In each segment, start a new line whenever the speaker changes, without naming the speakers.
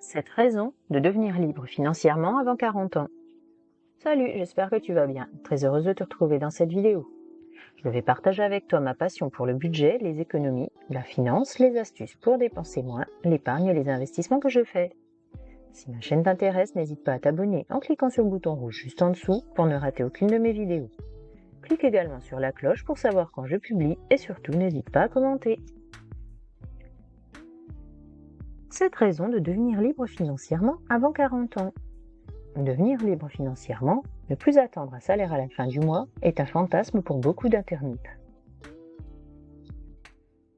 7 raisons de devenir libre financièrement avant 40 ans. Salut, j'espère que tu vas bien. Très heureuse de te retrouver dans cette vidéo. Je vais partager avec toi ma passion pour le budget, les économies, la finance, les astuces pour dépenser moins, l'épargne et les investissements que je fais. Si ma chaîne t'intéresse, n'hésite pas à t'abonner en cliquant sur le bouton rouge juste en dessous pour ne rater aucune de mes vidéos. Clique également sur la cloche pour savoir quand je publie et surtout n'hésite pas à commenter. 7 raisons de devenir libre financièrement avant 40 ans. Devenir libre financièrement, ne plus attendre un salaire à la fin du mois, est un fantasme pour beaucoup d'internautes.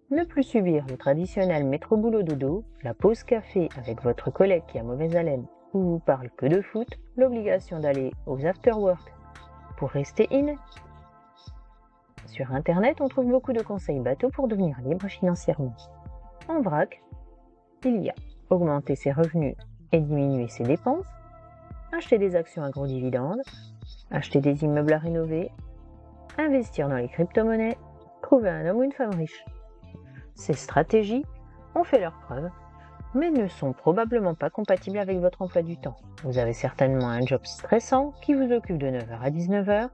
Ne plus subir le traditionnel métro-boulot-dodo, la pause café avec votre collègue qui a mauvaise haleine ou vous parle que de foot, l'obligation d'aller aux after-work pour rester in. Sur Internet, on trouve beaucoup de conseils bateaux pour devenir libre financièrement. En vrac, il y a augmenter ses revenus et diminuer ses dépenses, acheter des actions à gros dividendes, acheter des immeubles à rénover, investir dans les crypto-monnaies, trouver un homme ou une femme riche. Ces stratégies ont fait leurs preuves, mais ne sont probablement pas compatibles avec votre emploi du temps. Vous avez certainement un job stressant qui vous occupe de 9h à 19h,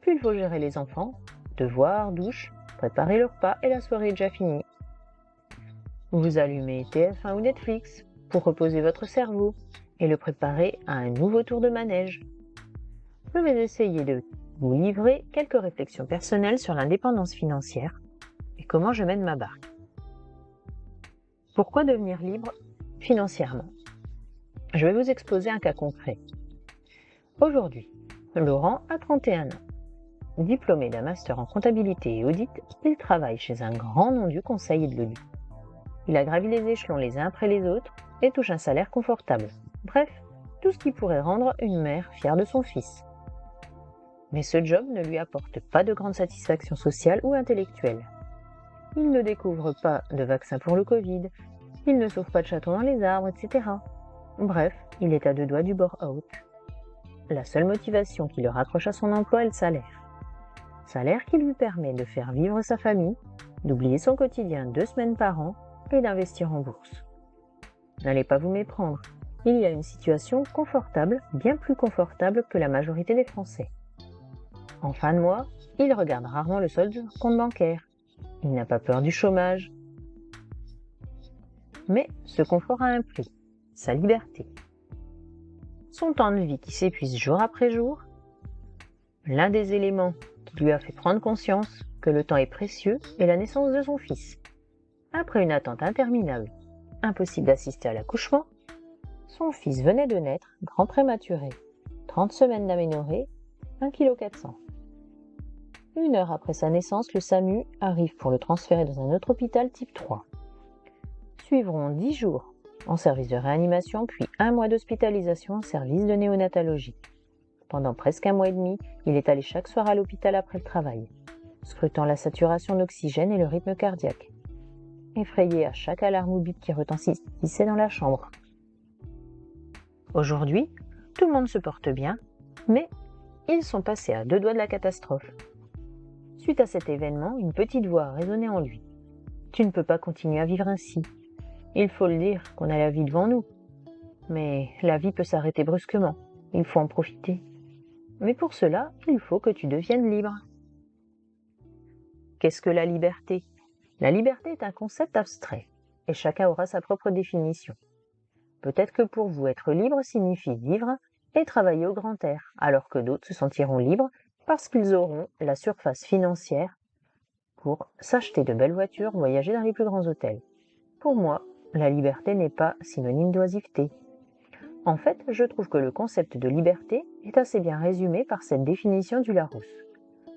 puis il faut gérer les enfants, devoirs, douche, préparer le repas et la soirée est déjà finie. Vous allumez TF1 ou Netflix pour reposer votre cerveau et le préparer à un nouveau tour de manège. Je vais essayer de vous livrer quelques réflexions personnelles sur l'indépendance financière et comment je mène ma barque. Pourquoi devenir libre financièrement? Je vais vous exposer un cas concret. Aujourd'hui, Laurent a 31 ans. Diplômé d'un master en comptabilité et audit, il travaille chez un grand nom du conseil et de l'audit. Il a gravi les échelons les uns après les autres et touche un salaire confortable. Bref, tout ce qui pourrait rendre une mère fière de son fils. Mais ce job ne lui apporte pas de grande satisfaction sociale ou intellectuelle. Il ne découvre pas de vaccin pour le Covid, il ne sauve pas de château dans les arbres, etc. Bref, il est à deux doigts du bore-out. La seule motivation qui le raccroche à son emploi est le salaire. Salaire qui lui permet de faire vivre sa famille, d'oublier son quotidien 2 semaines par an et d'investir en bourse. N'allez pas vous méprendre, il y a une situation confortable, bien plus confortable que la majorité des Français. En fin de mois, il regarde rarement le solde de son compte bancaire. Il n'a pas peur du chômage. Mais ce confort a un prix, sa liberté. Son temps de vie qui s'épuise jour après jour. L'un des éléments qui lui a fait prendre conscience que le temps est précieux est la naissance de son fils. Après une attente interminable, impossible d'assister à l'accouchement, son fils venait de naître, grand prématuré, 30 semaines d'aménorrhée, 1,4 kg. 1 heure après sa naissance, le SAMU arrive pour le transférer dans un autre hôpital type 3. Suivront 10 jours en service de réanimation, puis 1 mois d'hospitalisation en service de néonatologie. Pendant presque 1 mois et demi, il est allé chaque soir à l'hôpital après le travail, scrutant la saturation d'oxygène et le rythme cardiaque, effrayé à chaque alarme ou bip qui retentissait dans la chambre. Aujourd'hui, tout le monde se porte bien, mais ils sont passés à 2 doigts de la catastrophe. Suite à cet événement, une petite voix a résonné en lui. « Tu ne peux pas continuer à vivre ainsi. Il faut le dire qu'on a la vie devant nous. Mais la vie peut s'arrêter brusquement. Il faut en profiter. Mais pour cela, il faut que tu deviennes libre. » Qu'est-ce que la liberté? La liberté est un concept abstrait, et chacun aura sa propre définition. Peut-être que pour vous, être libre signifie vivre et travailler au grand air, alors que d'autres se sentiront libres parce qu'ils auront la surface financière pour s'acheter de belles voitures, voyager dans les plus grands hôtels. Pour moi, la liberté n'est pas synonyme d'oisiveté. En fait, je trouve que le concept de liberté est assez bien résumé par cette définition du Larousse.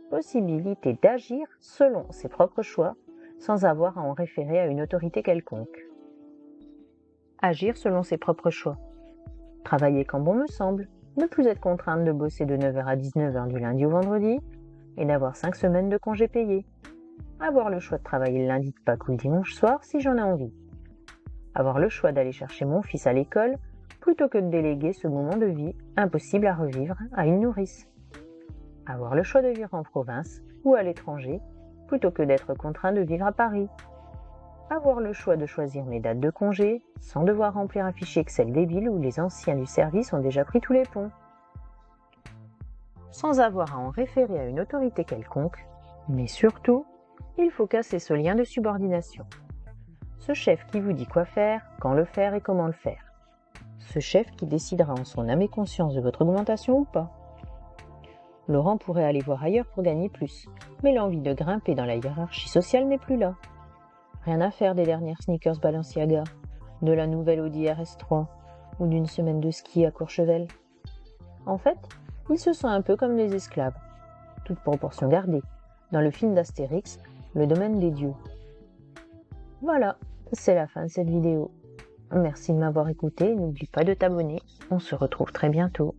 Possibilité d'agir selon ses propres choix, sans avoir à en référer à une autorité quelconque. Agir selon ses propres choix. Travailler quand bon me semble, ne plus être contrainte de bosser de 9h à 19h du lundi au vendredi et d'avoir 5 semaines de congés payés. Avoir le choix de travailler le lundi de Pâques ou le dimanche soir si j'en ai envie. Avoir le choix d'aller chercher mon fils à l'école plutôt que de déléguer ce moment de vie impossible à revivre à une nourrice. Avoir le choix de vivre en province ou à l'étranger plutôt que d'être contraint de vivre à Paris. avoir le choix de choisir mes dates de congé, sans devoir remplir un fichier Excel débile où les anciens du service ont déjà pris tous les ponts. Sans avoir à en référer à une autorité quelconque, mais surtout, il faut casser ce lien de subordination. Ce chef qui vous dit quoi faire, quand le faire et comment le faire. Ce chef qui décidera en son âme et conscience de votre augmentation ou pas. Laurent pourrait aller voir ailleurs pour gagner plus, mais l'envie de grimper dans la hiérarchie sociale n'est plus là. Rien à faire des dernières sneakers Balenciaga, de la nouvelle Audi RS3 ou d'une semaine de ski à Courchevel. En fait, il se sent un peu comme les esclaves, toute proportion gardée, dans le film d'Astérix, Le domaine des dieux. Voilà, c'est la fin de cette vidéo. Merci de m'avoir écouté, n'oublie pas de t'abonner, on se retrouve très bientôt.